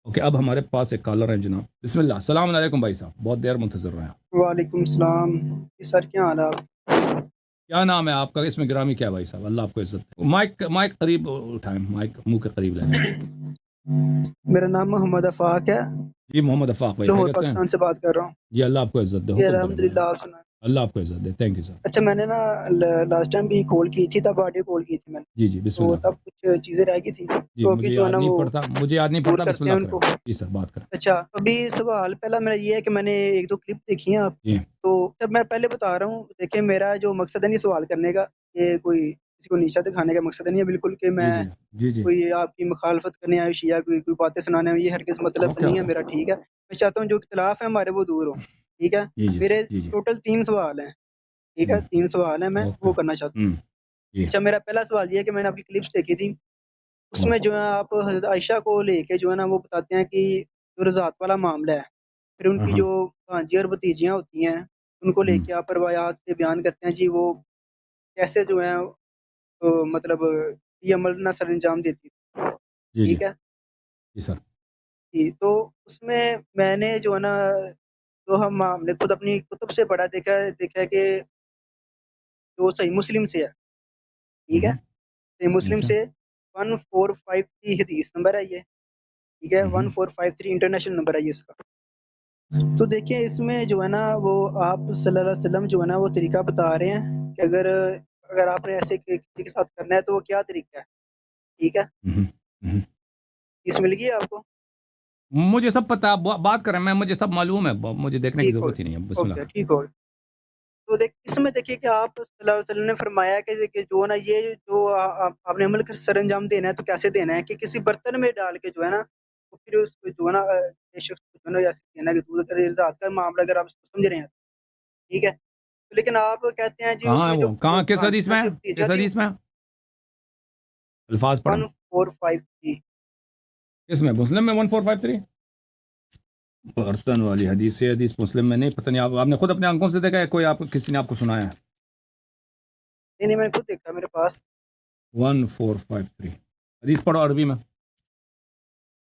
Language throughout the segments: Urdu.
اوکے اب ہمارے پاس ایک کالر ہے جناب. بسم اللہ. السلام علیکم بھائی صاحب, بہت دیر منتظر رہے ہیں. وعلیکم السلام جی سر، کیا حال ہے آپ؟ کیا نام ہے آپ کا, اس میں گرامی کیا ہے بھائی صاحب, اللہ آپ کو عزت دے. مائک قریب اٹھائیں, مائک منہ کے قریب لے لیں. میرا نام محمد افاق ہے، جی محمد افاق بھائی, لاہور خیریت سے ہیں؟ پاکستان سے بات کر رہا ہوں جی اللہ آپ کو عزت دے, جی حکم کریں الحمدللہ. بھائی. آپ سنائیں؟ اللہ آپ کو عزت دے. Thank you sir. اچھا، میں نے نا لاسٹ ٹائم بھی کال کی تھی، تب آڈیو کال کی تھی میں نے، جی جی بسم تو اللہ تب کریں. کچھ چیزیں رہ گئی تھی جی تو ابھی مجھے جو ہے یاد نا نہیں وہ پڑتا, مجھے یاد نہیں دور پڑتا. بسم کرتے ہیں اللہ ان کریں. کو. جی سر بات کریں. اچھا، ابھی سوال پہلا میرا یہ ہے کہ میں نے ایک دو کلپ دیکھی ہیں آپ جی تو جب میں پہلے بتا رہا ہوں، دیکھیں میرا جو مقصد ہے نہیں سوال کرنے کا، یہ کوئی کسی کو نیچا دکھانے کا مقصد نہیں ہے بالکل، کہ جی میں جی جی جی کوئی آپ کی مخالفت کرنے آئے شیعہ کوئی باتیں سنانے میں، یہ ہرگز مطلب اوکے نہیں ہے اوکے. میرا. ٹھیک ہے، میں چاہتا ہوں جو اختلاف ہے ہمارے وہ دور ہو. ٹھیک ہے، جی جی سر. میرے جی جی. ٹوٹل 3 سوال ہیں. ٹھیک ہے، 3 سوال ہیں، میں اوکے. وہ کرنا چاہتا ہوں. جی. اچھا، میرا پہلا سوال یہ ہے کہ میں نے آپ کی کلپس دیکھی تھی، اس ہوں. میں جو ہے آپ حضرت عائشہ کو لے کے جو ہے نا وہ بتاتے ہیں کہ جو رضاعت والا معاملہ ہے، پھر ان کی ہاں جو بھانجی اور بھتیجیاں ہوتی ہیں ان کو لے کے آپ روایات سے بیان کرتے ہیں جی وہ کیسے جو ہیں مطلب یہ عمل نہ سر انجام دیتی. جی جی ٹھیک ہے جی سر. جی، تو اس میں نے جو ہے نا جو ہم نے خود اپنی کتب سے پڑھا، دیکھا ہے کہ جو صحیح مسلم سے ہے. ٹھیک ہے، صحیح مسلم ٹھیک ہے. سے 1453 حدیث نمبر ہے یہ. ٹھیک ہے، 1453 انٹرنیشنل نمبر ہے یہ اس کا. تو دیکھیں اس میں جو ہے نا وہ آپ صلی اللہ علیہ وسلم جو ہے نا وہ طریقہ بتا رہے ہیں کہ اگر آپ نے ایسے کسی کے ساتھ کرنا ہے تو وہ کیا طریقہ ہے. ٹھیک ہے، اس مل گئی آپ کو؟ مجھے سب پتا, بات کریں, میں مجھے سب معلوم ہے, مجھے دیکھنے کی ٹھیک ہو، ضرورت ہی نہیں ہے. بسم اللہ اوکے کریں. ٹھیک ہو. تو اس میں دیکھیے کہ آپ صلی اللہ علیہ وسلم نے فرمایا کہ جو ہے نا یہ جو آپ نے عمل کا سر انجام دینا ہے تو کیسے دینا ہے کہ کسی برتن میں ڈال کے جو ہے نا تو پھر اس کو جو ہے نا شخص کو جو ہے نا ایسے دینا کہ دودھ کا رضاعت کا معاملہ اگر آپ اس کو سمجھ رہے ہیں. ٹھیک ہے، لیکن آپ کہتے ہیں جی اس کہاں ہے میں جو وہ, کہاں, کس حدیث بھانجیاں میں تھی ہے, بھتیجیاں کس تھی حدیث میں ہے؟ الفاظ پڑھیں. 1453 کس میں, مسلم میں 1453 برتن والی حدیث سے حدیث مسلم میں نہیں, پتہ نہیں. آپ نے خود اپنے آنکھوں سے دیکھا ہے, کوئی آپ کسی نے آپ کو سنایا ہے؟ نہیں میں نے خود دیکھا میرے پاس. 1453 حدیث پڑھو عربی میں,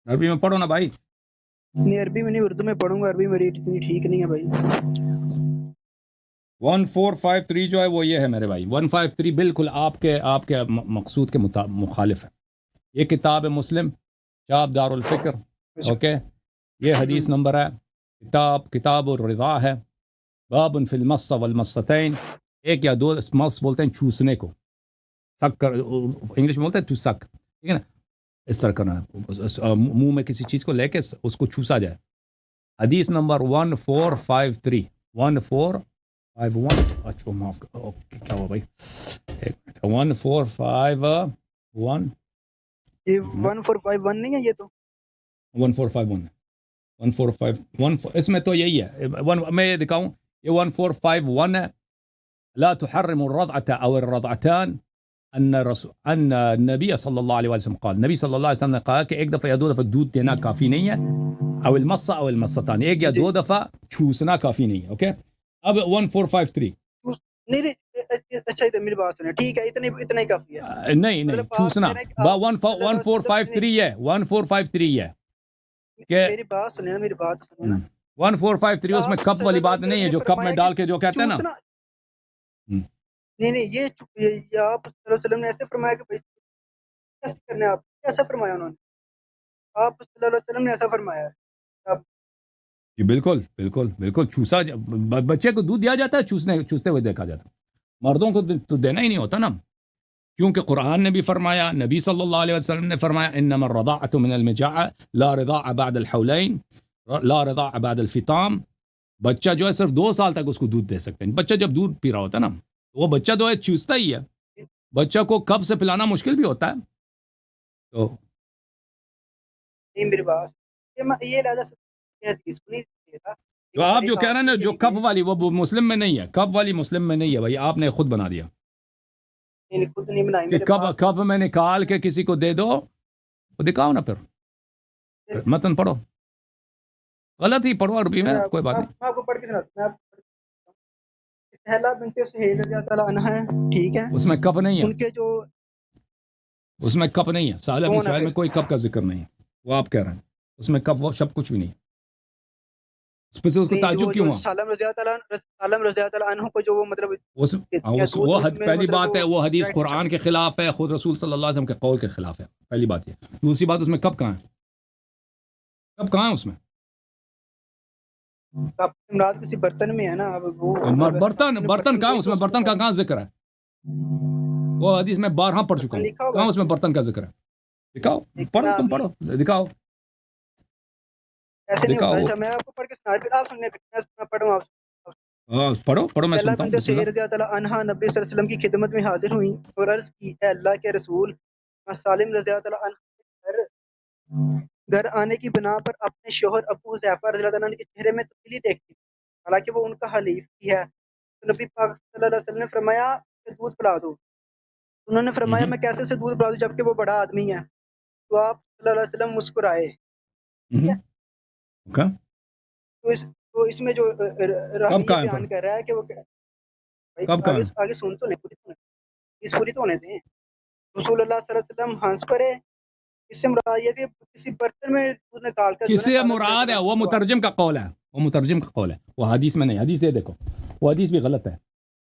عربی میں پڑھو نا بھائی. نہیں عربی میں نہیں، اردو میں پڑھوں گا، عربی میری اتنی ٹھیک نہیں ہے بھائی. 1453 جو ہے وہ یہ ہے میرے بھائی. 153 بالکل آپ کے مقصود کے مخالف ہے. یہ کتاب مسلم, شاب دار الفکر. اوکے, یہ حدیث نمبر ہے, کتاب الرضا ہے, باب فی المس والمستین. ایک یا دو مس بولتے ہیں چوسنے کو, سک کر انگلش میں بولتے ہیں ٹو سک, ٹھیک ہے نا, اس طرح کرنا ہے, منہ میں کسی چیز کو لے کے اس کو چوسا جائے. حدیث نمبر 1453 1451. اچھا معاف کر, اوکے کیا ہوا بھائی, ایک منٹ. 1451 یہ 1451 نہیں ہے یہ تو 1451 1451 اس میں تو یہی ہے. میں یہ دکھاؤں, یہ 1451 ہے. لا تحرم الرضعة او الرضعتان ان النبی صلی اللہ علیہ وسلم قال, نبی صلی اللہ علیہ وسلم نے کہا کہ ایک دفعہ یا دو دفعہ دودھ دینا کافی نہیں ہے. او المصہ او المصتان, ایک یا جی. دو دفعہ چھوسنا کافی نہیں ہے. اوکے, اب 1453 نہیں اچھا ادھر میری بات سنیں. ٹھیک ہے، اتنا ہی کافی ہے. نہیں مطلب آپ چھوسنا, کہہ رہے ہیں کہ آپ صلی اللہ علیہ وسلم 1453 ہے, 1453 ہے کہ میری بات سنیں نا، میری بات سنیں نا. 1453 اس میں آپ کپ صلی والی اللہ بات علیہ نہیں وسلم ہے نے جو کپ میں فرمایا کہ ڈال کے جو کہتے ہیں نا. چوسنا نہیں یہ آپ صلی اللہ علیہ وسلم نے ایسے فرمایا کہ بھائی کیسے کرنا ہے، آپ کیسا فرمایا انہوں نے؟ آپ صلی اللہ علیہ وسلم نے ایسا فرمایا ہے. جی بالکل بالکل بالکل. چوسا بچے کو دودھ دیا جاتا ہے, چوستے ہوئے دیکھا جاتا ہے. مردوں کو تو دینا ہی نہیں ہوتا نا, کیونکہ قرآن نے بھی فرمایا, نبی صلی اللہ علیہ وسلم نے فرمایا, انما الرضاعة من المجاعة لا رضاع بعد الحولین لا رضاع بعد الفطام. بچہ جو ہے صرف 2 سال تک اس کو دودھ دے سکتے ہیں. بچہ جب دودھ پی رہا ہوتا ہے نا, وہ بچہ جو ہے چوستا ہی ہے. بچہ کو کب سے پلانا مشکل بھی ہوتا ہے. تو نہیں میری بات یہ لہذا حدیث کو نہیں دیتا. جو آپ جو کہہ رہے ہیں نا, جو کپ والی وہ مسلم میں نہیں ہے, کپ والی مسلم میں نہیں ہے بھائی, آپ نے خود بنا دیا خود نہیں بنائی کہ میرے پاس. کپ میں نکال کے کسی کو دے دو, وہ دکھاؤ نا, پھر متن پڑھو, غلط ہی پڑھو عربی میں, کوئی بات نہیں. میں آپ کو پڑھ کے سناتا ہوں. سہیلہ بنت سہیل رضی اللہ تعالیٰ عنہ ہے, ٹھیک ہے, اس میں کپ نہیں ہے, ان کے جو اس میں کپ نہیں ہے. سہل بن کون ہے سہیل پھر؟ میں کوئی کپ کا ذکر نہیں ہے, وہ آپ کہہ رہے ہیں. اس میں کب وہ شب کچھ بھی نہیں. اس پہ سے اس کو تعجب کیوں ہوا؟ سالم رضی اللہ تعالیٰ عنہ کو جو وہ مطلب وہ پہلی بات ہے وہ حدیث قرآن کے خلاف ہے، خود رسول صلی اللہ علیہ وسلم کے قول کے خلاف ہے، پہلی بات یہ. دوسری بات اس میں کب کہاں ہے، کب کہاں ہے اس میں؟ امراض کسی برتن میں ہے نا، وہ برتن کہاں، اس میں برتن کا کہاں ذکر ہے؟ وہ حدیث میں 12 پڑھ چکا ہوں، کہاں اس میں برتن کا ذکر ہے؟ دکھاؤ، پڑھو، تم پڑھو، دکھاؤ. ایسے نہیں ہوتا. میں آپ کو پڑھ کے سنا پھر آپ سننے، میں پڑھوں آپ. پڑھو میں سنتا ہوں. بنت رضی اللہ عنہا نبی صلی اللہ علیہ وسلم کی خدمت میں حاضر ہوئی اور عرض کی، اے اللہ کے رسول، میں سالم رضی اللہ عنہ گھر آنے کی بنا پر اپنے شوہر ابو حذیفہ رضی اللہ عنہ کے چہرے میں تبدیلی دیکھتی، حالانکہ وہ ان کا حلیف ہی ہے. تو نبی پاک صلی اللہ علیہ وسلم نے فرمایا کہ دودھ پلا دو. انہوں نے فرمایا میں کیسے اسے دودھ پلا دوں جبکہ وہ بڑا آدمی ہے؟ تو آپ صلی اللہ علیہ وسلم مسکرائے. تو اس میں جو راوی بیان کر رہا ہے کہ وہ آگے سن تو نہیں، اس پوری تو ہونے دیں. رسول اللہ صلی اللہ علیہ وسلم ہنس پڑے. اس سے مراد یہ کہ کسی برتن میں دودھ نکال کر، کس سے مراد ہے؟ وہ مترجم کا قول ہے، وہ مترجم کا قول ہے، وہ حدیث میں نہیں. حدیث یہ دیکھو، وہ حدیث بھی غلط ہے،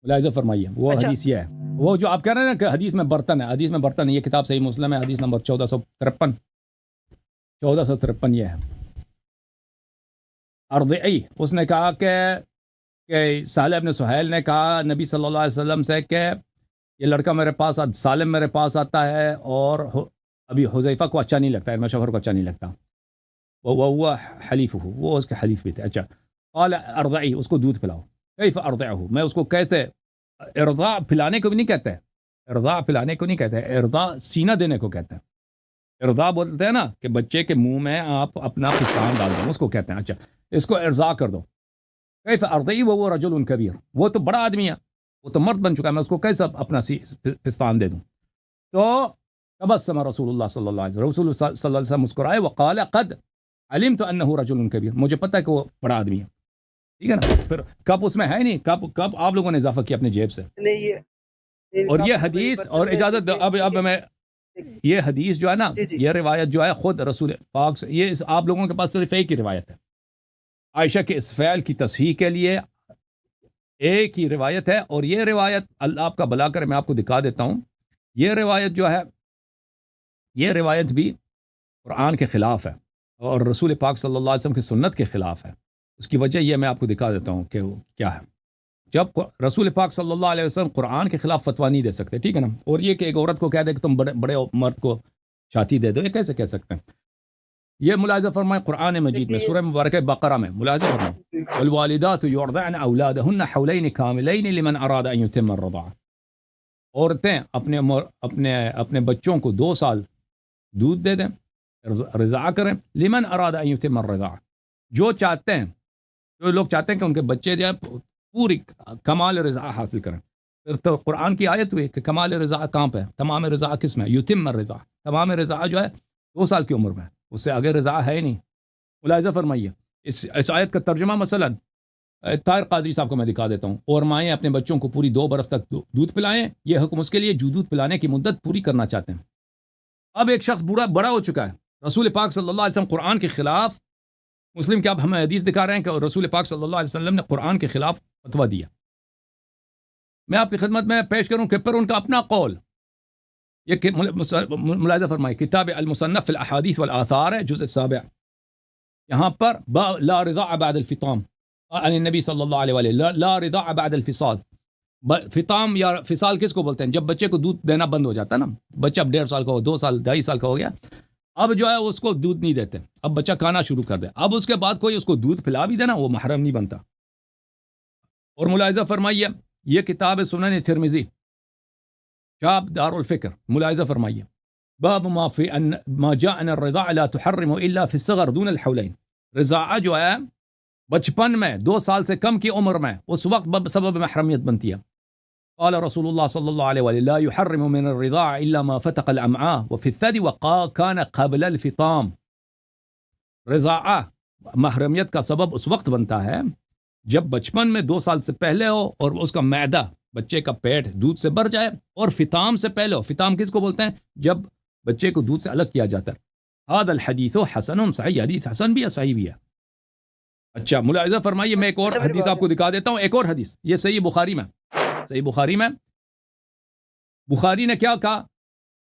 ملاحظہ فرمائیے. وہ حدیث یہ ہے، وہ جو آپ کہہ رہے ہیں نا کہ حدیث میں برتن ہے، حدیث میں برتن ہے. یہ کتاب صحیح مسلم ہے، حدیث نمبر 1453 یہ ہے. ارضعی، اس نے کہا کہ سالم بن سہیل نے کہا نبی صلی اللہ علیہ وسلم سے کہ یہ لڑکا میرے پاس، سالم میرے پاس آتا ہے اور ابھی حذیفہ کو اچھا نہیں لگتا ہے، میرے شوہر کو اچھا نہیں لگتا، وہ حلیف ہو، وہ اس کے حلیف بھی تھے. اچھا، قال ارضعی، اس کو دودھ پلاؤ. کیف ارضعہ، میں اس کو کیسے؟ ارضاء پلانے کو بھی نہیں کہتے، ارضاء پلانے کو نہیں کہتے، ارضاء سینہ دینے کو کہتے ہیں. ارضاء بولتے ہیں نا کہ بچے کے منہ میں آپ اپنا پستان ڈال دیں، اس کو کہتے ہیں. اچھا، اس کو ارضاء کر دو. کیف ارضعی وہ رجل کبیر، وہ تو بڑا آدمی ہے، وہ تو مرد بن چکا ہے، میں اس کو کیسے اپنا پستان دے دوں؟ تو تبسم رسول اللہ صلی اللہ علیہ وسلم، رسول اللہ صلی اللہ علیہ وسلم مسکرائے، وقال قد علمت انه رجل کبیر، مجھے پتہ ہے کہ وہ بڑا آدمی ہے. ٹھیک ہے نا؟ پھر کب اس میں ہے نہیں، کب آپ لوگوں نے اضافہ کیا اپنے جیب سے؟ اور یہ حدیث، اور اجازت اب میں یہ حدیث جو ہے نا، یہ روایت جو ہے خود رسول پاک سے، یہ آپ لوگوں کے پاس صرف ایک ہی روایت ہے. عائشہ کے اس فعل کی تصحیح کے لیے ایک ہی روایت ہے، اور یہ روایت اللہ آپ کا بھلا کرے، میں آپ کو دکھا دیتا ہوں. یہ روایت جو ہے، یہ روایت بھی قرآن کے خلاف ہے اور رسول پاک صلی اللہ علیہ وسلم کی سنت کے خلاف ہے. اس کی وجہ یہ میں آپ کو دکھا دیتا ہوں کہ وہ کیا ہے. جب رسول پاک صلی اللہ علیہ وسلم قرآن کے خلاف فتویٰ نہیں دے سکتے، ٹھیک ہے نا، اور یہ کہ ایک عورت کو کہہ دے کہ تم بڑے مرد کو شادی دے دو، یہ کیسے کہہ سکتے ہیں؟ یہ ملاحظہ فرمائیں قرآن مجید میں سورہ مبارکہ بقرہ میں ملاحظہ فرمائیں، والوالدات یرضعن اولادہن حولین کاملین لمن اراد ان یتم الرضاعہ. عورتیں اپنے بچوں کو 2 سال دودھ دے دیں، رضاع کریں، لمن اراد ان یتم الرضاعہ، جو چاہتے ہیں، جو لوگ چاہتے ہیں کہ ان کے بچے جو ہے پوری کمال رضاع حاصل کریں. پھر تو قرآن کی آیت ہوئی کہ کمال رضاع کہاں پہ ہے؟ تمام رضاع کس میں؟ یتم الرضاع، تمام رضاع جو ہے 2 سال کی عمر میں، اس سے آگے رضاع ہے ہی نہیں. ملاحظہ فرمائیے اس آیت کا ترجمہ مثلا طاہر قادری صاحب کو میں دکھا دیتا ہوں، اور مائیں اپنے بچوں کو پوری 2 برس تک دودھ پلائیں، یہ حکم اس کے لیے جو دودھ پلانے کی مدت پوری کرنا چاہتے ہیں. اب ایک شخص بڑا ہو چکا ہے، رسول پاک صلی اللہ علیہ وسلم قرآن کے خلاف، مسلم کے آپ ہمیں حدیث دکھا رہے ہیں کہ رسول پاک صلی اللہ علیہ وسلم نے قرآن کے خلاف فتویٰ دیا. میں آپ کی خدمت میں پیش کروں کہ پر ان کا اپنا قول، یہ ملاحظہ فرمائے کتاب المصنف فی الاحادیث والآثار ہے، جزء 7، یہاں پر لا رضاع بعد الفطام عن النبی صلی اللہ علیہ وآلہ، لا رضاع بعد الفصال. فطام یا فصال کس کو بولتے ہیں؟ جب بچے کو دودھ دینا بند ہو جاتا ہے نا، بچہ اب 1.5 سال کا ہو، 2 سال 2.5 سال کا ہو گیا، اب جو ہے اس کو دودھ نہیں دیتے، اب بچہ کھانا شروع کر دے، اب اس کے بعد کوئی اس کو دودھ پلا بھی دینا، وہ محرم نہیں بنتا. اور ملاحظہ فرمائیے یہ کتاب سنن ترمذی، شاب دار الفکر، ملاحظہ فرمائیے باب ما جاء ان الرضاع لا تحرم الا في الصغر دون الحولين. رضاع جو ہے بچپن میں 2 سال سے کم کی عمر میں اس وقت سبب محرمیت بنتی ہے. قال رسول اللہ صلی اللہ علیہ وآلہ لا يحرم من الرضاع الا ما فتق الامعاء وفي الثدي وكان قبل الفطام. رضاع محرمیت کا سبب اس وقت بنتا ہے جب بچپن میں 2 سال سے پہلے ہو اور اس کا معدہ، بچے کا پیٹ دودھ سے بھر جائے، اور فطام سے پہلے ہو. فطام کس کو بولتے ہیں؟ جب بچے کو دودھ سے الگ کیا جاتا ہے. هذا الحديث حسن صحیح، حدیث حسن بھی ہے، صحیح بھی ہے. اچھا ملاحظہ فرمائیے، میں ایک اور اچھا میری حدیث بات آپ کو دکھا دیتا ہوں. ایک اور حدیث، یہ صحیح بخاری میں، صحیح بخاری میں بخاری نے کیا کہا؟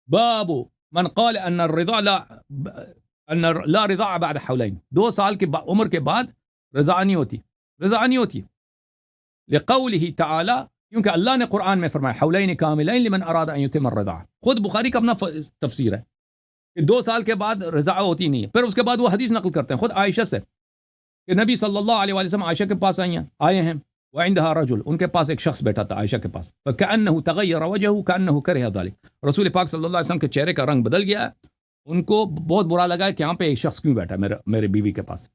باب من قال ان الرضا لا رضا بعد حولین، 2 سال کی عمر کے بعد رضا نہیں ہوتی، رضا نہیں ہوتی. لقوله تعالی، کیونکہ اللہ نے قرآن میں فرمایا حولین کاملین لمن اراد ان یتم الرضاع. خود بخاری کا اپنا تفسیر ہے کہ 2 سال کے بعد رضا ہوتی نہیں ہے. پھر اس کے بعد وہ حدیث نقل کرتے ہیں خود عائشہ سے کہ نبی صلی اللہ علیہ وسلم عائشہ کے پاس آئے ہیں، وعندها رجل، ان کے پاس ایک شخص بیٹھا تھا عائشہ کے پاس، فكأنه تغير وجهه كأنه كره ذلك، رسول پاک صلی اللہ علیہ وسلم کے چہرے کا رنگ بدل گیا، ان کو بہت برا لگا کہ یہاں پہ ایک شخص کیوں بیٹھا میرے بیوی کے پاس.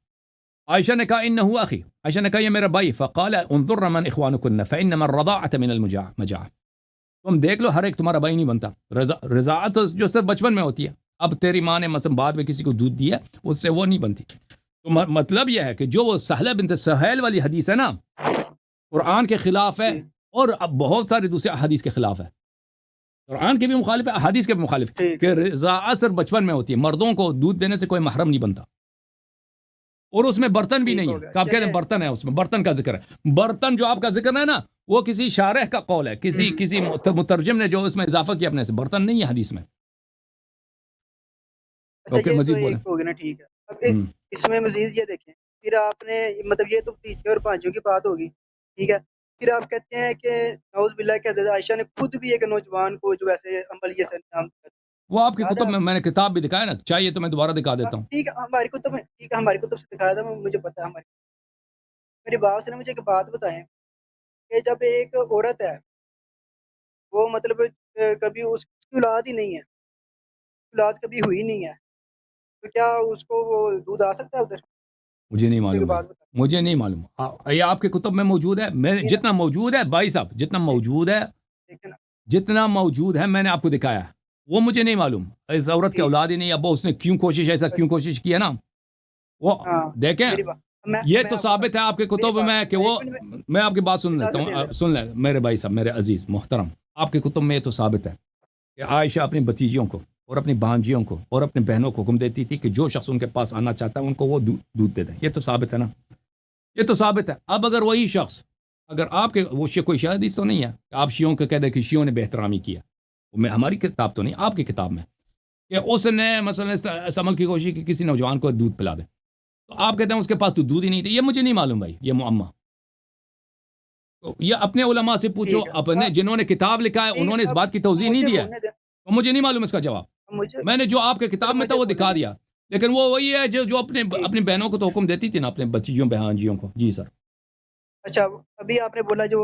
عائشہ نے کہا انه اخی، عائشہ نے کہا یہ میرا بھائی. فقال انظر من اخوانكن فانما الرضاعه من المجاعه، تم دیکھ لو ہر ایک تمہارا بھائی نہیں بنتا، رضاعت جو صرف بچپن میں ہوتی ہے، اب تیری ماں نے مثلا بعد میں کسی کو دودھ دیا اس سے وہ نہیں بنتی. تو مطلب یہ ہے کہ جو وہ سہلہ بنت سہیل والی حدیث ہے نا، قرآن کے خلاف ہے اور اب بہت سارے دوسرے احادیث کے خلاف ہے. قرآن کے بھی مخالف ہے، احادیث کے بھی مخالف ہے کہ رضاعت صرف بچپن میں ہوتی ہے، مردوں کو دودھ دینے سے کوئی محرم نہیں بنتا. اور اس میں برتن بھی نہیں ہے کہ آپ کہتے ہیں برتن ہے، اس میں برتن کا ذکر ہے. برتن جو آپ کا ذکر ہے نا، وہ کسی شارح کا قول ہے، کسی مترجم نے جو اس میں اضافہ کیا اپنے سے، برتن نہیں ہے حدیث میں. اچھا یہ تو ایک ہو گیا نا، ٹھیک ہے. اب اس میں مزید یہ دیکھیں، پھر آپ نے مطلب یہ تو تیجے اور پانچوں کی بات ہوگی، ٹھیک ہے. پھر آپ کہتے ہیں کہ نعوذ باللہ کہ حضرت عائشہ نے خود بھی ایک نوجوان کو جو ایسے عملیہ سے انجام دیا. وہ آپ کی کتب میں نے کتاب بھی دکھایا نا، چاہیے تو میں دوبارہ دکھا دیتا ہوں. ٹھیک ہے، ہماری کتب میں، ٹھیک ہے ہماری کتب سے دکھایا تھا، مجھے پتا ہے. میری باپ سے نے مجھے ایک بات بتائیں کہ جب ایک عورت ہے وہ مطلب کبھی اس کی اولاد ہی نہیں ہے، اولاد کبھی ہوئی نہیں ہے، تو کیا اس کو وہ دودھ آ سکتا ہے ادھر؟ مجھے نہیں معلوم، مجھے نہیں معلوم. یہ آپ کے کتب میں موجود ہے، میں جتنا موجود ہے بھائی صاحب، جتنا موجود ہے میں نے آپ کو دکھایا ہے، وہ مجھے نہیں معلوم. اس عورت کی اولاد ہی نہیں، اب اس نے کیوں کوشش کی ہے نا، وہ دیکھیں یہ تو ثابت ہے آپ کے کتب میں کہ وہ، میں آپ کی بات سن لیتا ہوں، سن لیں میرے بھائی صاحب، میرے عزیز محترم، آپ کے کتب میں یہ تو ثابت ہے کہ عائشہ اپنی بھتیجیوں کو اور اپنی بھانجیوں کو اور اپنے بہنوں کو حکم دیتی تھی کہ جو شخص ان کے پاس آنا چاہتا ہے ان کو وہ دودھ دے دیں. یہ تو ثابت ہے نا، یہ تو ثابت ہے. اب اگر وہی شخص، اگر آپ کے وہ کوئی حدیث تو نہیں ہے کہ آپ شیعوں کو کہہ دیں کہ شیعوں نے بے احترامی کیا، میں ہماری کتاب تو نہیں، آپ کی کتاب میں کہ اس نے مثلا اس عمل کی کوشش کی کسی نوجوان کو دودھ پلا دے، تو آپ کہتے ہیں اس کے پاس تو دودھ ہی نہیں تھا. یہ مجھے نہیں معلوم بھائی، یہ معمہ تو یہ اپنے علماء سے پوچھو، اپنے جنہوں نے کتاب لکھا ہے انہوں نے اس بات کی توضیح نہیں دیا، تو مجھے نہیں معلوم اس کا جواب. میں نے جو آپ کے کتاب میں تھا وہ دکھا دیا، لیکن وہ وہی ہے جو اپنی بہنوں کو تو حکم دیتی تھی نا، اپنے بچیوں بہانجیوں کو. جی سر. اچھا ابھی آپ نے بولا جو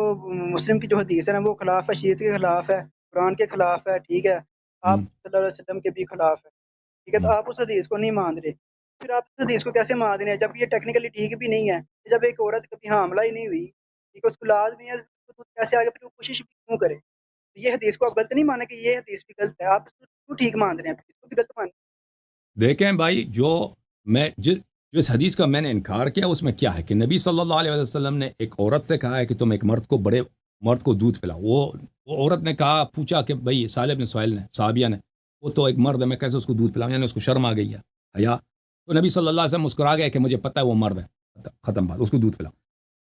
مسلم کی جو حدیث ہے نا وہ خلاف ہے، شریعت کے خلاف ہے، قرآن کے خلاف ہے، ٹھیک ہے، آپ صلی اللہ علیہ وسلم کے بھی خلاف ہے، ٹھیک ہے. تو آپ اس حدیث کو نہیں مان رہے، پھر آپ اس حدیث کو کیسے مان رہے ہیں جب یہ ٹیکنیکلی ٹھیک بھی نہیں ہے؟ جب ایک عورت کبھی حاملہ ہی نہیں ہوئی، ٹھیک ہے، اس کو اولاد بھی ہے، تو کیسے آگے پھر وہ کوشش بھی کیوں کرے؟ یہ حدیث کو آپ غلط نہیں مانا کہ یہ حدیث بھی غلط ہے، آپ اس کو کیوں ٹھیک مان رہے ہیں، اس کو بھی غلط مان. دیکھیں بھائی، جس حدیث کا میں نے انکار کیا اس میں کیا ہے کہ نبی صلی اللہ علیہ وسلم نے ایک عورت سے کہا ہے کہ تم ایک بڑے مرد کو دودھ پلاؤ. وہ عورت نے پوچھا کہ بھائی سالب بن سہیل نے، صحابیہ نے، وہ تو ایک مرد ہے، میں کیسے اس کو دودھ پلاؤں؟ یعنی اس کو شرم آ گئی ہے، حیا. تو نبی صلی اللہ علیہ وسلم مسکرا گیا کہ مجھے پتہ ہے وہ مرد ہے، ختم بات، اس کو دودھ پلاؤ.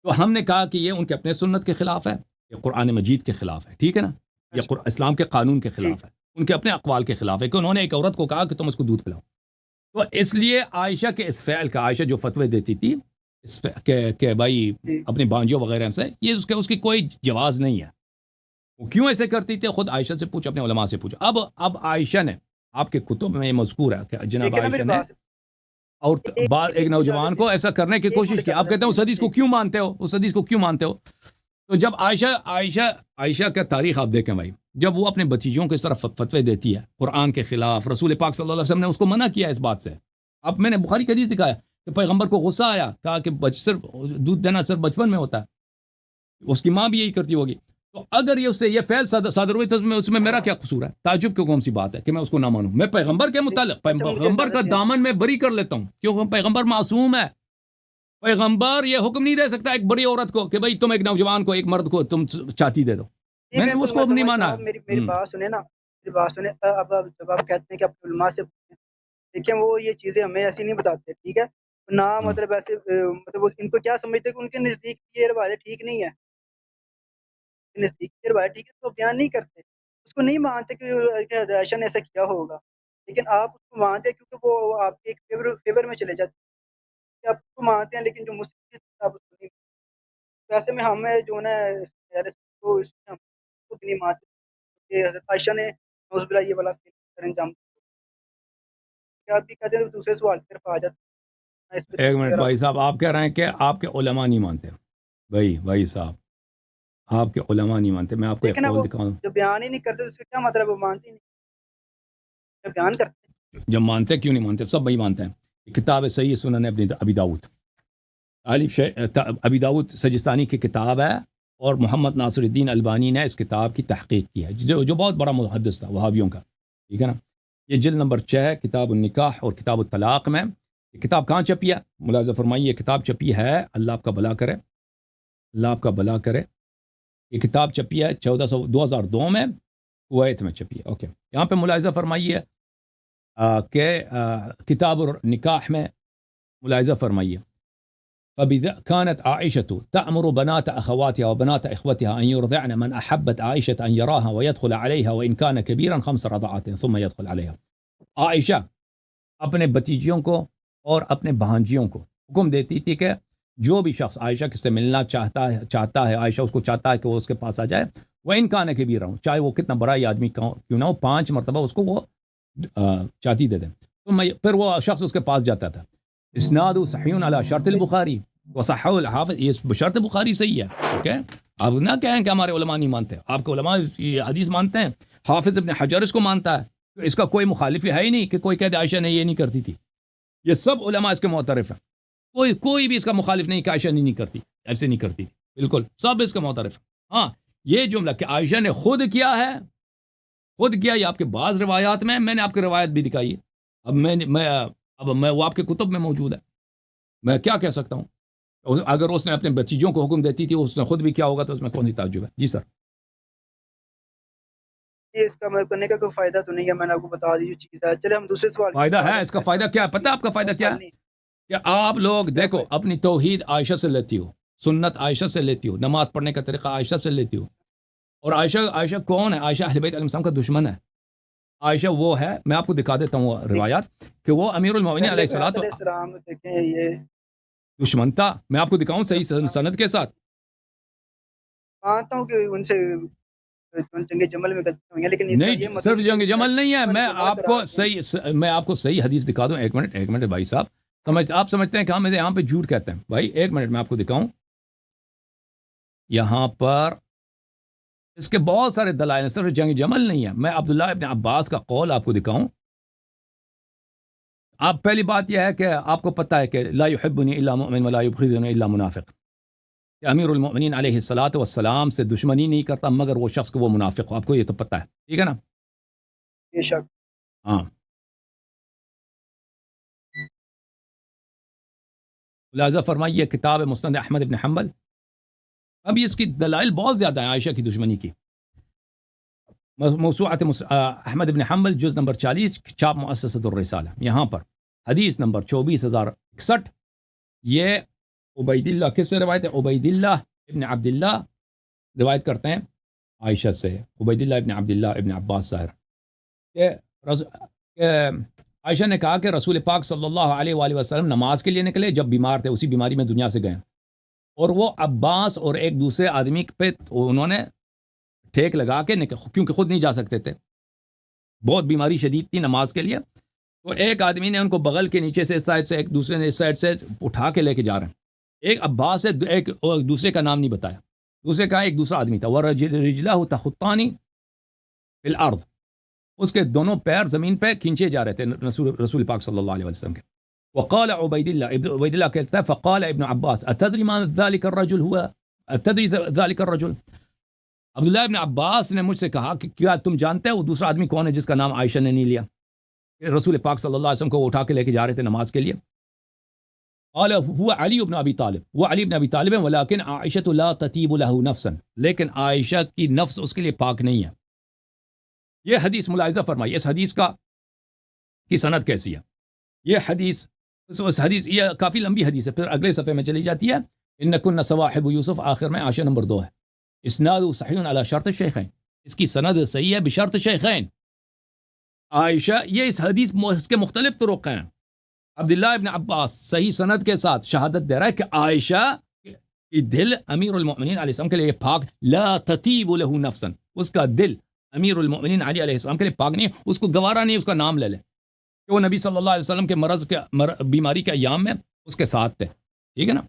تو ہم نے کہا کہ یہ ان کے اپنے سنت کے خلاف ہے، یہ قرآن مجید کے خلاف ہے، ٹھیک ہے نا، یہ اسلام کے قانون کے خلاف ہے، ان کے اپنے اقوال کے خلاف ہے کہ انہوں نے ایک عورت کو کہا کہ تم اس کو دودھ پلاؤ. تو اس لیے عائشہ کے اس فعل کا، عائشہ جو فتوے دیتی تھی کہ بھائی اپنی بانجیوں وغیرہ سے، یہ اس کی کوئی جواز نہیں ہے. وہ کیوں ایسے کرتی تھی خود عائشہ سے پوچھو، اپنے علماء سے پوچھو. اب عائشہ نے، آپ کے کتب میں یہ مذکور ہے کہ جناب عائشہ نے اور بعد ایک نوجوان کو ایسا کرنے کی کوشش کی. آپ کہتے ہیں اس حدیث کو کیوں مانتے ہو، اس حدیث کو کیوں مانتے ہو؟ تو جب عائشہ کا تاریخ آپ دیکھیں بھائی، جب وہ اپنے بچیوں کو اس طرح فتوے دیتی ہے قرآن کے خلاف، رسول پاک صلی اللہ علیہ وسلم نے اس کو منع کیا اس بات سے. اب میں نے بخاری کی حدیث دکھایا کہ پیغمبر کو غصہ آیا، کہا کہ صرف دودھ دینا صرف بچپن میں ہوتا ہے، اس کی ماں بھی یہی کرتی ہوگی. تو اگر یہ اس سے یہ فعل صادر ہوئی تو اس میں میرا کیا قصور ہے؟ تعجب کی کون سی بات ہے کہ میں اس کو نہ مانوں؟ میں پیغمبر کے متعلق پیغمبر کا دامن میں بری کر لیتا ہوں، کیونکہ پیغمبر معصوم ہے. پیغمبر یہ حکم نہیں دے سکتا ایک بڑی عورت کو کہ بھائی تم ایک نوجوان کو، ایک مرد کو تم چاہتی دے دو. میں نے اس کو نہیں مانا. میری بات سنیں نا، میری بات سنیں. اب جب آپ کہتے ہیں کہ اپنے علماء سے دیکھیں وہ یہ چیزیں ہمیں ایسی نہیں بتاتے، ٹھیک ہے نہ مطلب ایسے مطلب ان کو کیا سمجھتے کہ ان کے نزدیک یہ روایت ٹھیک نہیں ہے، نزدیک یہ روایت ٹھیک ہے تو بیان نہیں کرتے، اس کو نہیں مانتے کہ عائشہ نے ایسا کیا ہوگا، لیکن آپ اس کو مانتے ہیں کیونکہ وہ آپ کے ایک فیور میں چلے جاتے ہیں، آپ اس کو مانتے ہیں لیکن جو مسلم آپ اس کو نہیں مانتے۔ ویسے میں ہمیں جو ہے نا کو اس میں ہم کو بھی نہیں مانتے کہ حضرت عائشہ نے نوز بلا یہ والا سر انجام دیا۔ آپ بھی کہتے ہیں تو دوسرے سوال کی طرف آ جاتے ہیں، اس پہ ایک منٹ وغیرہ بھائی صاحب، آپ کہہ رہے ہیں کہ آپ کے علماء نہیں مانتے؟ بھائی صاحب، آپ کے علماء نہیں مانتے؟ میں آپ کو ایک دیکھیں نا وہ قول دکھاؤں، جو بیان ہی نہیں کرتے تو اس کا کیا مطلب ہے؟ وہ مانتے ہی نہیں، جب بیان کرتے ہیں جب مانتے کیوں نہیں مانتے؟ سب وہی مانتے ہیں۔ کتاب صحیح سنن ابی داؤد، ابی داؤد سجستانی کی کتاب ہے، اور محمد ناصر الدین البانی نے اس کتاب کی تحقیق کی ہے، جو بہت بڑا محدث تھا وہابیوں کا، ٹھیک ہے نا۔ یہ جلد نمبر 6 کتاب النکاح اور کتاب الطلاق میں، یہ کتاب کہاں چھپی ہے؟ ملاحظہ فرمائیے، یہ کتاب چھپی ہے، اللہ آپ کا بھلا کرے، اللہ آپ کا بھلا کرے، یہ کتاب چھپی ہے 2002 میں کویت میں چھپی ہے، اوکے۔ یہاں پہ ملاحظہ فرمائیے کہ کتاب النکاح میں ملاحظہ فرمائیے، كانت عائشة تأمر بنات أخواتها وبنات إخوتها أن يرضعن من أحبت عائشة أن يراها ويدخل عليها وإن كان كبيرا 5 رضعات ثم يدخل عليها۔ عائشہ اپنے بتیجیوں کو اور اپنے بھانجیوں کو حکم دیتی تھی کہ جو بھی شخص عائشہ سے ملنا چاہتا ہے، عائشہ اس کو چاہتا ہے کہ وہ اس کے پاس آ جائے، وہ ان کان کبیرا ہوں، چاہے وہ کتنا بڑا آدمی کیوں نہ ہو، 5 مرتبہ اس کو وہ چاہتی دے دیں، تو پھر وہ شخص اس کے پاس جاتا تھا۔ اسناد صحیح علی شرط البخاری وصححہ الحافظ، یہ بشرط بخاری صحیح ہے، ٹھیک ہے۔ آپ نہ کہیں کہ ہمارے علماء نہیں مانتے، آپ کے علماء یہ حدیث مانتے ہیں، حافظ ابن حجر اس کو مانتا ہے، اس کا کوئی مخالف ہے ہی نہیں کہ کوئی کہہ دے عائشہ نے یہ نہیں کرتی تھی، یہ سب علماء اس کے معترف ہیں، کوئی بھی اس کا مخالف نہیں کہ عائشہ نہیں کرتی، ایسے نہیں کرتی تھی، بالکل سب اس کے معترف ہیں۔ ہاں یہ جملہ کہ عائشہ نے خود کیا ہے، خود کیا، یہ آپ کے بعض روایات میں نے آپ کی روایت بھی دکھائی ہے، اب میں وہ آپ کے کتب میں موجود ہے، میں کیا کہہ سکتا ہوں؟ اگر اس نے اپنے بچیوں کو حکم دیتی تھی، اس نے خود بھی کیا ہوگا، تو اس میں کون سی تعجب ہے؟ جی سر۔ یہ اس کا مطلب کرنے کا کوئی فائدہ تو نہیں ہے، میں نے آپ کو بتا دی جو چیز ہے۔ چلے ہم دوسرے سوال فائدہ ہے، اس کا فائدہ کیا ہے پتہ ہے؟ آپ کا فائدہ کیا ہے؟ کہ آپ لوگ دیکھو اپنی توحید عائشہ سے لیتی ہو، سنت عائشہ سے لیتی ہو، نماز پڑھنے کا طریقہ عائشہ سے لیتی ہو، اور عائشہ کون ہے؟ عائشہ اہل بیت علیہ السلام کا دشمن ہے۔ عائشہ وہ ہے، میں آپ کو دکھا دیتا ہوں روایات، کہ وہ امیر المومنین علیہ السلام دیکھیں یہ دشمن تھا، میں آپ کو دکھاؤں صحیح سند کے ساتھ۔ مانتا ہوں کہ ان سے جنگ جمل میں غلطی ہوئی ہے، لیکن نہیں صرف جنگ جمل نہیں ہے، میں آپ کو صحیح حدیث دکھا دوں۔ ایک منٹ بھائی صاحب، آپ سمجھتے ہیں کہ ہم یہاں پہ جھوٹ کہتے ہیں؟ بھائی ایک منٹ میں آپ کو دکھاؤں، یہاں پر اس کے بہت سارے دلائل ہیں، صرف جنگ جمل نہیں ہے۔ میں عبداللہ ابن عباس کا قول آپ کو دکھاؤں۔ آپ پہلی بات یہ ہے کہ آپ کو پتہ ہے کہ لا يحبنی الا مؤمن ولا یبغضنی الا منافق، کہ امیر المؤمنین علیہ الصلاۃ والسلام سے دشمنی نہیں کرتا مگر وہ شخص کو وہ منافق ہو، آپ کو یہ تو پتہ ہے، ٹھیک ہے نا؟ بے شک۔ ہاں، لہذا فرمائیے کتاب مسند احمد ابن حنبل، اب اس کی دلائل بہت زیادہ ہیں عائشہ کی دشمنی کی۔ موسوعۃ احمد ابن حنبل جز نمبر 40 چھاپ مؤسسۃ الرسالہ، یہاں پر حدیث نمبر 24061، یہ عبید اللہ کس سے روایت ہے؟ عبید اللہ ابن عبداللہ روایت کرتے ہیں عائشہ سے، عبید اللہ ابن عبداللہ ابن عباس ظاہر کہ عائشہ نے کہا کہ رسول پاک صلی اللہ علیہ وآلہ وسلم نماز کے لیے نکلے جب بیمار تھے، اسی بیماری میں دنیا سے گئے، اور وہ عباس اور ایک دوسرے آدمی پہ انہوں نے ٹھیک لگا کے کیونکہ خود نہیں جا سکتے تھے، بہت بیماری شدید تھی نماز کے لیے، تو ایک آدمی نے ان کو بغل کے نیچے سے اس سائڈ سے، ایک دوسرے نے اس سائڈ سے اٹھا کے لے کے جا رہے ہیں، ایک عباس ہے، ایک دوسرے کا نام نہیں بتایا، دوسرے کا ایک دوسرا آدمی تھا، وَرَجْلَهُ تَخُطَّانِ فِي الْأَرْضِ، اس کے دونوں پیر زمین پہ کھینچے جا رہے تھے رسول پاک صلی اللہ علیہ وسلم کے۔ وقال عبید اللہ کہتا ہے فقال ابن عباس اتدری ما ذلك الرجل هو اتدری ذلك الرجل، عبداللہ ابن عباس نے مجھ سے کہا کہ کیا تم جانتے ہو وہ دوسرا آدمی کون ہے جس کا نام عائشہ نے نہیں لیا؟ رسول پاک صلی اللہ علیہ وسلم کو وہ اٹھا کے لے کے جا رہے تھے نماز کے لیے۔ قال هو علی بن ابی طالب، وہ علی بن ابی طالب ہے، ولكن عائشہ لا تطیب له نفسا، لیکن عائشہ کی نفس اس کے لیے پاک نہیں ہے۔ یہ حدیث ملاحظہ فرمائیے، اس حدیث کی سند کیسی ہے؟ یہ حدیث اس حدیث یہ کافی لمبی حدیث ہے، پھر اگلے صفحے میں چلی جاتی ہے، ان کن صواحب یوسف، آخر میں عاشر نمبر 2 ہے، اسناد صحیح علی شرط شیخین، اس کی سند صحیح ہے بشرط شیخین. عائشہ، یہ اس حدیث اس کے مختلف طرق ہیں. عبداللہ ابن عباس صحیح سند کے ساتھ شہادت دے رہا ہے کہ عائشہ کی دل امیر المؤمنین علیہ السلام کے لیے پاک، لا تطیب له نفسا، اس کا دل امیر المؤمنین علی علیہ السلام کے لیے پاک نہیں، اس کو گوارا نہیں اس کا نام لے لے کہ وہ نبی صلی اللہ علیہ وسلم کے مرض کے بیماری کے ایام میں اس کے ساتھ تھے. ٹھیک ہے نا،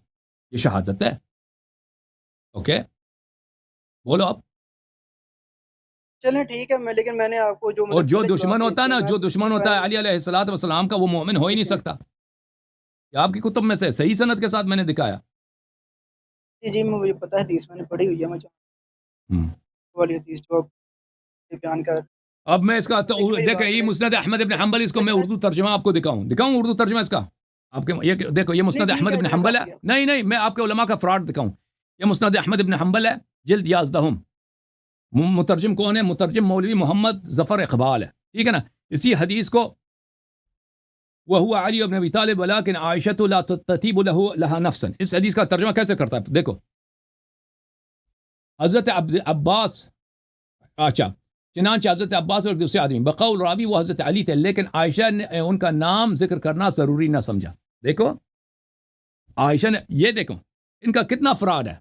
یہ شہادت ہے. اوکے بولو آپ. چلیں ٹھیک ہے، میں لیکن میں نے آپ کو جو اور جو مطلب دشمن ہوتا ہے نا، جو دشمن ہوتا ہے علی علیہ الصلوۃ والسلام کا، وہ مومن ہو ہی نہیں سکتا. یہ آپ کی کتب میں سے صحیح سند کے ساتھ میں نے دکھایا. جی مجھے پتہ ہے، حدیث میں نے پڑھی ہوئی ہے، مجھے والی حدیث جو آپ بیان کر. اب میں اس کا دیکھیں، یہ مسند احمد ابن حنبل، اس کو میں اردو ترجمہ آپ کو دکھاؤں اردو ترجمہ اس کا آپ کے. یہ دیکھو، یہ مسند احمد ابن حنبل ہے. نہیں میں آپ کے علماء کا فراڈ دکھاؤں. یہ مسند احمد ابن حنبل ہے، جلد 11. مترجم کون ہے؟ مترجم مولوی محمد ظفر اقبال ہے. ٹھیک ہے نا. اسی حدیث کو وهو علی ابن ابی طالب ولكن عائشة لا تطيب لها نفسا، اس حدیث کا ترجمہ کیسے کرتا ہے؟ دیکھو، حضرت عباس، اچھا، چنانچہ حضرت عباس اور دوسرے آدمی بقول راوی وہ حضرت علی تھے، لیکن عائشہ نے ان کا نام ذکر کرنا ضروری نہ سمجھا. دیکھو عائشہ نے، یہ دیکھو ان کا کتنا فراڈ ہے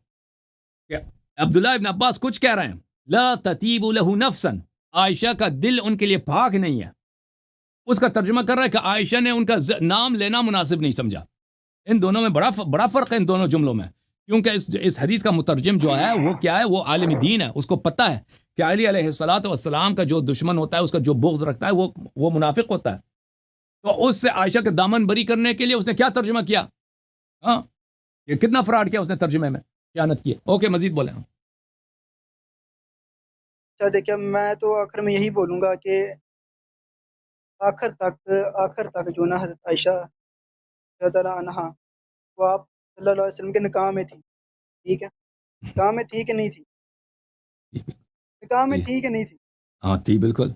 کہ عبداللہ ابن عباس کچھ کہہ رہے ہیں، لا تطیب له نفسا، عائشہ کا دل ان کے لیے پاک نہیں ہے. اس کا ترجمہ کر رہا ہے کہ عائشہ نے ان کا نام لینا مناسب نہیں سمجھا. ان دونوں میں بڑا فرق ہے ان دونوں جملوں میں، کیونکہ اس حدیث کا مترجم جو ہے وہ کیا ہے؟ وہ عالم دین ہے، اس کو پتہ ہے کہ علی علیہ الصلوۃ والسلام کا جو دشمن ہوتا ہے، اس کا جو بغض رکھتا ہے، وہ منافق ہوتا ہے. تو اس سے عائشہ کے دامن بری کرنے کے لیے اس نے کیا ترجمہ کیا؟ ہاں، یہ کتنا فراڈ کیا اس نے ترجمے میں، خیانت کی. اوکے مزید بولیں. اچھا دیکھیں، میں تو آخر میں یہی بولوں گا کہ آخر تک جو نا حضرت عائشہ رضی اللہ عنہا وہ آپ صلی اللہ علیہ وسلم کے نکاح میں تھی. ٹھیک ہے، نکاح میں تھی کہ نہیں تھی؟ نکاح میں تھی کہ نہیں تھی؟ ہاں تھی بالکل.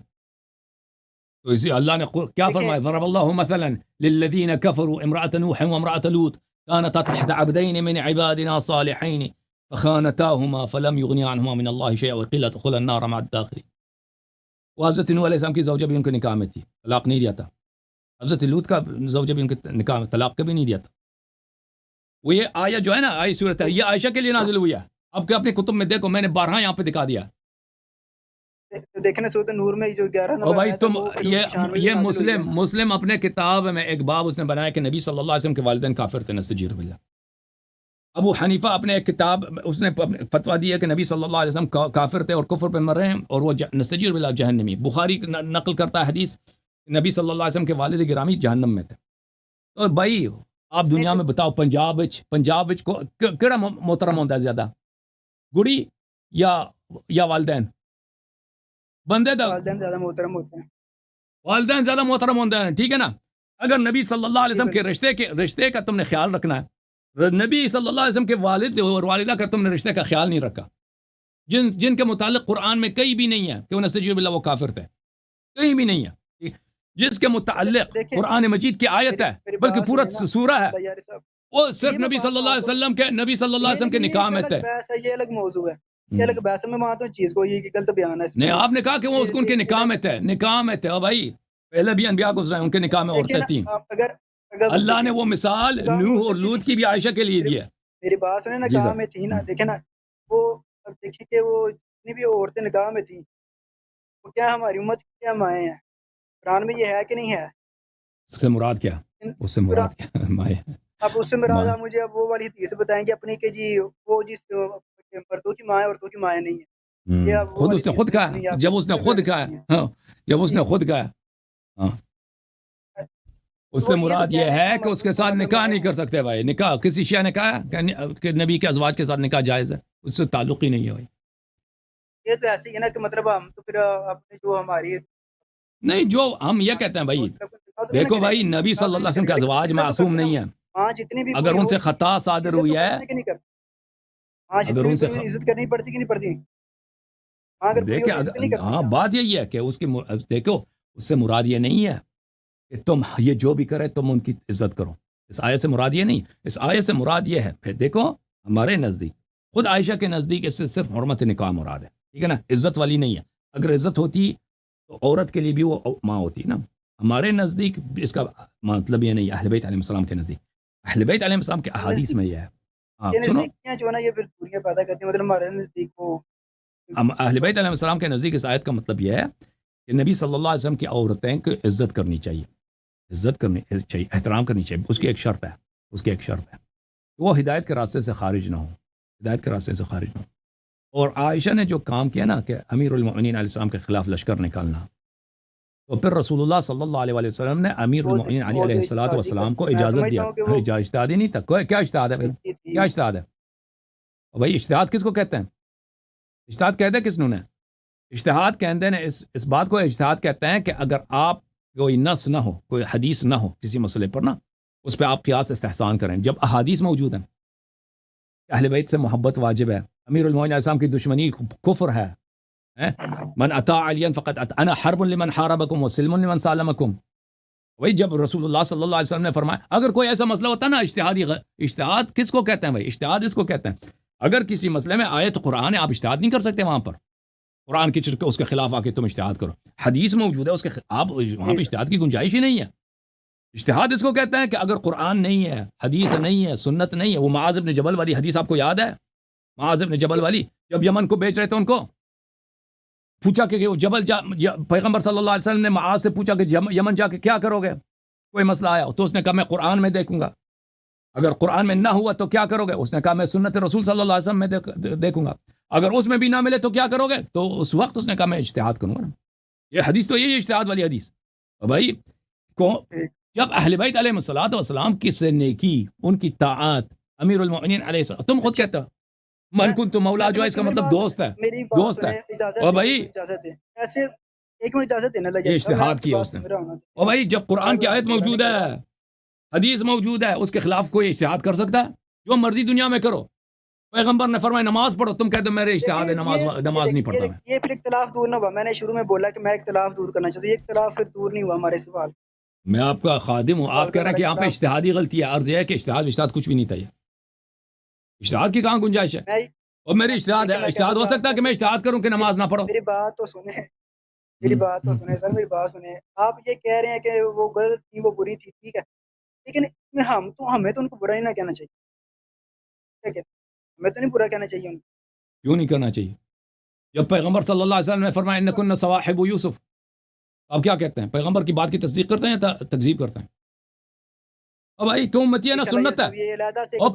تو اسی اللہ نے کیا فرمایا؟ ضرب اللہ مثلا للذین کفروا امرأة نوح وامرأة لوط كانتا تحت عبدین من عبادنا صالحین فخانتاهما فلم یغنی عنہما من اللہ شیئا وقیل ادخلا النار مع الداخلین. وہ حضرت نوح علیہ السلام کی زوجہ بھی ان کے نکاح میں تھی، طلاق نہیں دیا تھا. حضرت لوط کا زوجہ بھی ان کے نکاح میں طلاق کبھی نہیں دیا تھا. وہ یہ آیت جو ہے نا، آئی صورت ہے، یہ عائشہ کے لیے نازل ہوئی ہے. اب کہ اپنی کتب میں دیکھو، میں نے 12 یہاں پہ دکھا دیا. دیکھنا سورۃ نور میں جو 11 اور نمبر بھائی آیا تھا، تم وہ حضور کی شان میں یہ نازل ہوئی ہے نا. مسلم اپنے کتاب میں ایک باب اس نے بنایا کہ نبی صلی اللہ علیہ وسلم کے والدین کافر تھے، نستجیر باللہ. ابو حنیفہ اپنے ایک کتاب اس نے فتویٰ دیا کہ نبی صلی اللہ علیہ وسلم کافر تھے اور کفر پہ مر رہے ہیں اور وہ نستجیر باللہ جہنمی. بخاری نقل کرتا ہے حدیث، نبی صلی اللہ علیہ وسلم کے والد گرامی جہنم میں تھے. اور بھائی آپ دنیا میں بتاؤ، پنجاب کو کیڑا محترم ہوتا ہے زیادہ، گڑی یا والدین؟ بندے دا والدین زیادہ محترم ہوتے ہیں. والدین زیادہ محترم ہوتے ہیں. ٹھیک ہے نا. اگر نبی صلی اللہ علیہ وسلم کے رشتے کا تم نے خیال رکھنا ہے، نبی صلی اللہ علیہ وسلم کے والد اور والدہ کا تم نے رشتے کا خیال نہیں رکھا، جن کے متعلق قرآن میں کہیں بھی نہیں ہے کہ نستجیر باللہ وہ کافر تھے، کہیں بھی نہیں ہے. جس کے متعلق قرآن مجید کی آیت ہے، بلکہ پورا سورہ ہے، وہ صرف نبی صلی اللہ علیہ وسلم کے نکاح میں تھے. یہ الگ موضوع ہے، یہ الگ بحث میں مانتا ہوں چیز کو، یہ غلط بیان ہے. نہیں، آپ نے کہا کہ وہ اس کو ان کے نکاح میں تھے. اور بھائی پہلے بھی انبیاء گزرے ہیں، ان کے نکاح میں عورتیں تھیں. اللہ نے وہ مثال نوح اور لوط کی بھی عائشہ کے لیے دی ہے. میری بات سنیں، نکاح میں تھی نا. دیکھیں نا، وہ اب دیکھیں کہ وہ جتنی بھی عورتیں نکاح میں تھیں، وہ کیا ہماری امت کی کیا مائیں ہیں؟ قرآن میں یہ ہے کہ نہیں ہے؟ اس سے مراد کیا؟ اس سے مراد کیا مائیں؟ اب اس سے مراد آپ مجھے اب وہ والی حدیث بتائیں گے اپنی کہ جی وہ جس مردوں کی ماں ہے عورتوں کی مائیں نہیں ہے. خود اس نے خود کہا، جب اس نے خود کہا ہاں، اس سے مراد یہ ہے کہ اس کے ساتھ نکاح نہیں کر سکتے. بھائی نکاح کسی شیعہ نے کہا کہ نبی کے ازواج کے ساتھ نکاح جائز ہے، اس سے تعلق ہی نہیں ہے. بھائی یہ تو ایسے ہی ہے نا کہ مطلب ہم تو پھر اپنے جو ہماری نہیں، جو ہم یہ کہتے ہیں بھائی، دیکھو بھائی نبی صلی اللہ علیہ وسلم کے ازواج معصوم نہیں ہیں. اگر ان سے خطا صادر ہوئی ہے، اگر ان سے عزت کرنی پڑتی کہ نہیں پڑتی؟ دیکھیں ہاں، بات یہی ہے کہ اس کی دیکھو اس سے مراد یہ نہیں ہے کہ تم یہ جو بھی کرے تم ان کی عزت کرو. اس آیت سے مراد یہ نہیں, اس آیت سے مراد یہ ہے, پھر دیکھو ہمارے نزدیک خود عائشہ کے نزدیک اس سے صرف حرمت نکاح مراد ہے, ٹھیک ہے نا, عزت والی نہیں ہے. اگر عزت ہوتی تو عورت کے لیے بھی وہ ماں ہوتی نا. ہمارے نزدیک اس کا مطلب یہ نہیں, اہل بیت علیہ السلام کے نزدیک, اہل بیت علیہ السلام کے احادیث میں یہ ہے. سنو, جو ہے نا یہ پھر دوریاں پیدا کرتی ہیں, مطلب ہمارے نزدیک وہ اہل بیت علیہ السلام کے نزدیک اس آیت کا مطلب یہ ہے کہ نبی صلی اللہ علیہ وسلم کی عورتیں کی عزت کرنی چاہیے, عزت کرنی چاہیے, احترام کرنی چاہیے. اس کی ایک شرط ہے, اس کی ایک شرط ہے وہ ہدایت کے راستے سے خارج نہ ہو, ہدایت کے راستے سے خارج نہ ہو. اور عائشہ نے جو کام کیا نا کہ امیر المؤمنین علیہ السلام کے خلاف لشکر نکالنا, تو پھر رسول اللہ صلی اللہ علیہ وسلم نے امیر المؤمنین علی علیہ السلام کو اجازت دیا. اجتہادی نہیں تھا, کیا اجتہاد ہے, کیا اجتہاد ہے بھائی؟ اجتہاد کس کو کہتے ہیں؟ اجتہاد کہتے ہیں کس نے؟ اجتہاد کہتے ہیں اس بات کو اجتہاد کہتے ہیں کہ اگر آپ کوئی نص نہ ہو, کوئی حدیث نہ ہو کسی مسئلے پر نا, اس پہ آپ قیاس استحسان کریں. جب احادیث موجود ہیں اہل بیت سے محبت واجب ہے, امیر المؤمنین علیہ السلام کی دشمنی کفر ہے, من اطاع علیا فقط انا حرب لمن حاربکم وسلم لمن سالمکم. وہی جب رسول اللہ صلی اللہ علیہ وسلم نے فرمایا اگر کوئی ایسا مسئلہ ہوتا ہے نا اجتہادی, اجتہاد کس کو کہتے ہیں بھائی؟ اجتہاد اس کو کہتے ہیں اگر کسی مسئلے میں آیت قرآن ہے, آپ اجتہاد نہیں کر سکتے وہاں پر, قرآن کی چرک اس کے خلاف آ کے تم اجتہاد کرو. حدیث موجود ہے اس کے آپ وہاں پہ اجتہاد کی گنجائش ہی نہیں ہے. اجتہاد اس کو کہتے ہیں کہ اگر قرآن نہیں ہے, حدیث نہیں ہے, سنت نہیں ہے. وہ معاذ بن جبل والی حدیث آپ کو یاد ہے؟ معاذ بن جبل والی جب یمن کو بیچ رہے تھے, ان کو پوچھا کہ وہ جبل پیغمبر صلی اللہ علیہ وسلم نے معاذ سے پوچھا کہ یمن جا کے کیا کرو گے, کوئی مسئلہ آیا تو اس نے کہا میں قرآن میں دیکھوں گا, اگر قرآن میں نہ ہوا تو کیا کرو گے؟ اس نے کہا میں سنت رسول صلی اللہ علیہ وسلم میں دیکھوں گا, اگر اس میں بھی نہ ملے تو کیا کرو گے؟ تو اس وقت اس نے کہا میں اجتہاد کروں گا نا. یہ حدیث تو یہی اجتہاد والی حدیث بھائی. جب اہل بیت علیہ الصلوۃ والسلام کی سے نیکی, ان کی طاعت, امیر المؤمنین علیہ السلام, تم خود کہتے ہو من کنت مولا, جو ہے اس کا مطلب دوست ہے, دوست ہے. اور بھائی ایسے ایک منٹ اجازت دینا لگے, اجتہاد کیا اس نے. اور بھائی جب قرآن کی آیت موجود ہے, حدیث موجود ہے, اس کے خلاف کوئی اجتہاد کر سکتا ہے؟ جو مرضی دنیا میں کرو. پیغمبر نے فرمایا نماز پڑھو, تم کہتے ہو میرے اجتہاد ہے, نماز نہیں پڑھتا میں. یہ پھر اختلاف دور نہ ہوا. میں نے شروع میں بولا کہ میں اختلاف دور کرنا چاہتا ہوں, یہ اختلاف پھر دور نہیں ہوا ہمارے سوال. میں آپ کا خادم ہوں, آپ کہہ رہے ہیں کہ یہاں پہ اجتہادی غلطی ہے. عرض یہ ہے کہ اجتہاد کچھ بھی نہیں تھا. یہ اجتہاد کی کہاں گنجائش ہے؟ اور میری اجتہاد ہے, اجتہاد ہو سکتا ہے کہ میں اجتہاد کروں کہ نماز نہ پڑھو. میری بات تو سنیں, میری بات تو سنیں سر, میری بات سنیں. آپ یہ کہہ رہے ہیں کہ وہ غلط تھی, وہ بری تھی, ٹھیک ہے, لیکن ہمیں تو ان کو برا ہی نہ کہنا چاہیے. ٹھیک ہے, ہمیں تو نہیں برا کہنا چاہیے ان کو. کیوں نہیں کرنا چاہیے؟ جب پیغمبر صلی اللہ علیہ وسلم نے فرمایا انکن صواحب یوسف, آپ کیا کہتے ہیں؟ پیغمبر کی بات کی تصدیق کرتے ہیں یا تکذیب کرتے ہیں؟ اب بھائی تو امتی ہے نا, سنت ہے. اور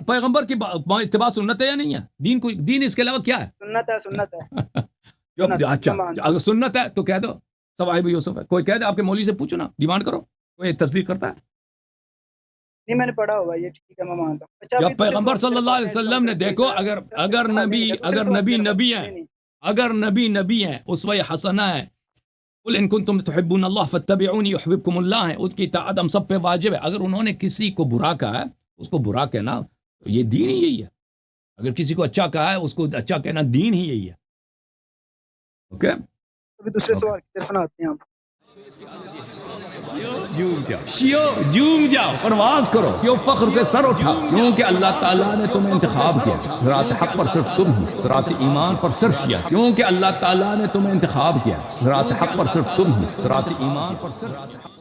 پیغمبر کی اتباع سنت ہے یا نہیں ہے؟ دین اس کے علاوہ کیا ہے؟ سنت ہے, سنت ہے. اچھا اگر سنت ہے تو کہہ دو صواحب یوسف ہے. کوئی کہہ دے, آپ کے مولوی سے پوچھو نا, ڈیمانڈ کرو, کوئی تصدیق کرتا ہے؟ نہیں, میں نے پڑھا ہوا یہ, ٹھیک ہے, میں مانتا ہوں. جب پیغمبر صلی اللہ علیہ وسلم نے, دیکھو اگر نبی ہیں, اسوہ حسنہ ہے, قل ان کنتم تحبون اللہ فاتبعونی یحببکم اللہ ہے, اس کی اطاعت ہم سب پہ واجب ہے. اگر انہوں نے کسی کو برا کہا ہے, اس کو برا کہنا, یہ دین ہی یہی ہے. اگر کسی کو اچھا کہا ہے, اس کو اچھا کہنا دین ہی یہی ہے. اوکے, ابھی دوسرے سوال کی طرف آتے ہیں. جھوم جاؤ, پرواز کرو, کیوں فخر سے سر اٹھا, کیونکہ اللہ تعالیٰ نے تمہیں انتخاب کیا. صراط حق پر صرف تم ہو, صراط ایمان پر صرف کیا, کیونکہ اللہ تعالیٰ نے تمہیں انتخاب کیا. صراط حق پر صرف تم ہو, صراط ایمان پر صرف